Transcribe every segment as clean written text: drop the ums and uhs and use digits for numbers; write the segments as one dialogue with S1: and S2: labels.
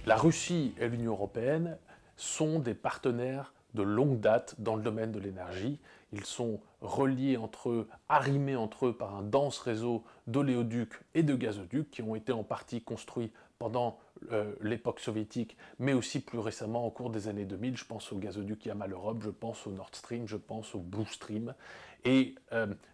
S1: La Russie et l'Union européenne sont des partenaires de longue date dans le domaine de l'énergie. Ils sont reliés entre eux, arrimés entre eux par un dense réseau d'oléoducs et de gazoducs qui ont été en partie construits pendant l'époque soviétique, mais aussi plus récemment au cours des années 2000. Je pense au gazoduc Yamal Europe, je pense au Nord Stream, je pense au Blue Stream. Et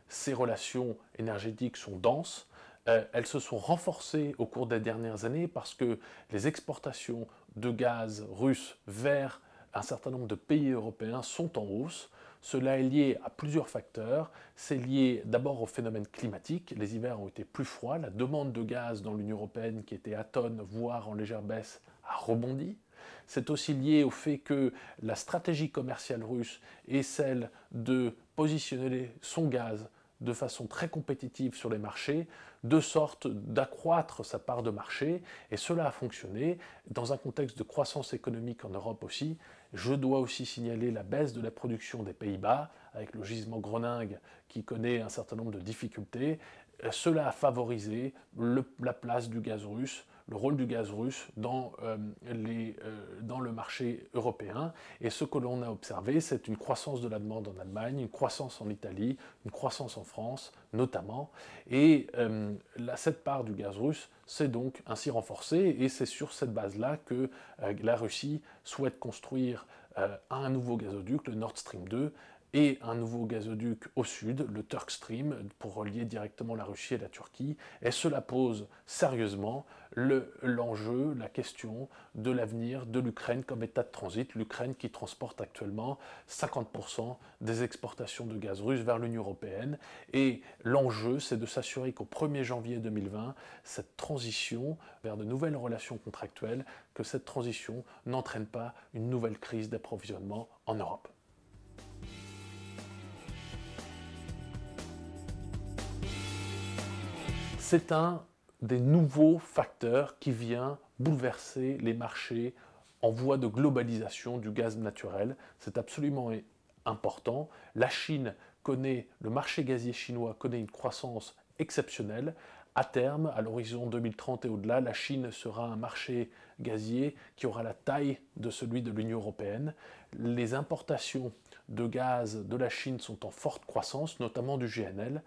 S1: ces relations énergétiques sont denses. Elles se sont renforcées au cours des dernières années parce que les exportations de gaz russe vers un certain nombre de pays européens sont en hausse. Cela est lié à plusieurs facteurs. C'est lié d'abord au phénomène climatique. Les hivers ont été plus froids. La demande de gaz dans l'Union européenne, qui était atone, voire en légère baisse, a rebondi. C'est aussi lié au fait que la stratégie commerciale russe est celle de positionner son gaz de façon très compétitive sur les marchés, de sorte d'accroître sa part de marché, et cela a fonctionné dans un contexte de croissance économique en Europe aussi. Je dois aussi signaler la baisse de la production des Pays-Bas, avec le gisement Groningue qui connaît un certain nombre de difficultés. Cela a favorisé la place du gaz russe, le rôle du gaz russe dans le marché européen. Et ce que l'on a observé, c'est une croissance de la demande en Allemagne, une croissance en Italie, une croissance en France notamment. Et cette part du gaz russe s'est donc ainsi renforcée, et c'est sur cette base-là que la Russie souhaite construire un nouveau gazoduc, le Nord Stream 2, et un nouveau gazoduc au sud, le Turk Stream, pour relier directement la Russie et la Turquie. Et cela pose sérieusement l'enjeu, la question de l'avenir de l'Ukraine comme état de transit. L'Ukraine qui transporte actuellement 50% des exportations de gaz russe vers l'Union européenne. Et l'enjeu, c'est de s'assurer qu'au 1er janvier 2020, cette transition vers de nouvelles relations contractuelles, que cette transition n'entraîne pas une nouvelle crise d'approvisionnement en Europe. C'est un des nouveaux facteurs qui vient bouleverser les marchés en voie de globalisation du gaz naturel. C'est absolument important. La Chine connaît, le marché gazier chinois connaît une croissance exceptionnelle. À terme, à l'horizon 2030 et au-delà, la Chine sera un marché gazier qui aura la taille de celui de l'Union européenne. Les importations de gaz de la Chine sont en forte croissance, notamment du GNL,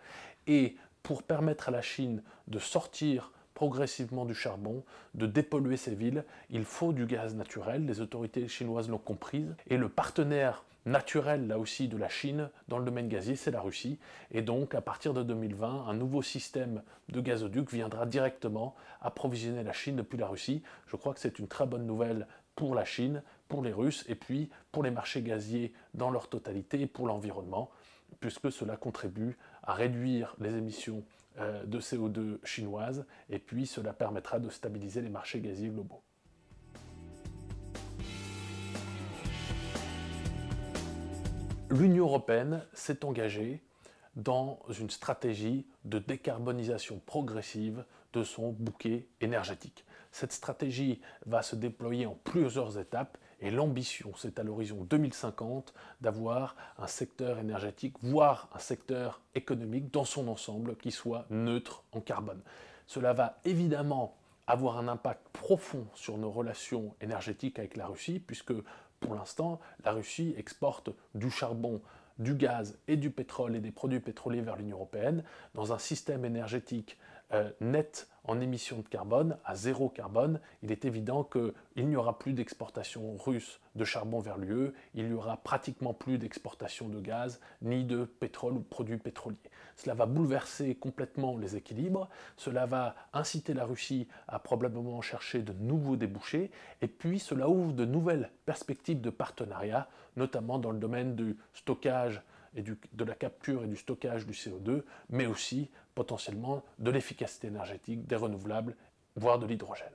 S1: et pour permettre à la Chine de sortir progressivement du charbon, de dépolluer ses villes, il faut du gaz naturel. Les autorités chinoises l'ont comprise. Et le partenaire naturel, là aussi, de la Chine dans le domaine gazier, c'est la Russie. Et donc, à partir de 2020, un nouveau système de gazoduc viendra directement approvisionner la Chine depuis la Russie. Je crois que c'est une très bonne nouvelle pour la Chine, pour les Russes, et puis pour les marchés gaziers dans leur totalité et pour l'environnement, puisque cela contribue à réduire les émissions de CO2 chinoises, et puis cela permettra de stabiliser les marchés gaziers globaux. L'Union européenne s'est engagée dans une stratégie de décarbonisation progressive de son bouquet énergétique. Cette stratégie va se déployer en plusieurs étapes, et l'ambition, c'est à l'horizon 2050 d'avoir un secteur énergétique, voire un secteur économique dans son ensemble qui soit neutre en carbone. Cela va évidemment avoir un impact profond sur nos relations énergétiques avec la Russie, puisque pour l'instant, la Russie exporte du charbon, du gaz et du pétrole et des produits pétroliers vers l'Union européenne dans un système énergétique net en émissions de carbone, à zéro carbone. Il est évident qu'il n'y aura plus d'exportation russe de charbon vers l'UE, il n'y aura pratiquement plus d'exportation de gaz ni de pétrole ou de produits pétroliers. Cela va bouleverser complètement les équilibres, cela va inciter la Russie à probablement chercher de nouveaux débouchés, et puis cela ouvre de nouvelles perspectives de partenariat, notamment dans le domaine du stockage et de la capture et du stockage du CO2, mais aussi potentiellement de l'efficacité énergétique, des renouvelables, voire de l'hydrogène.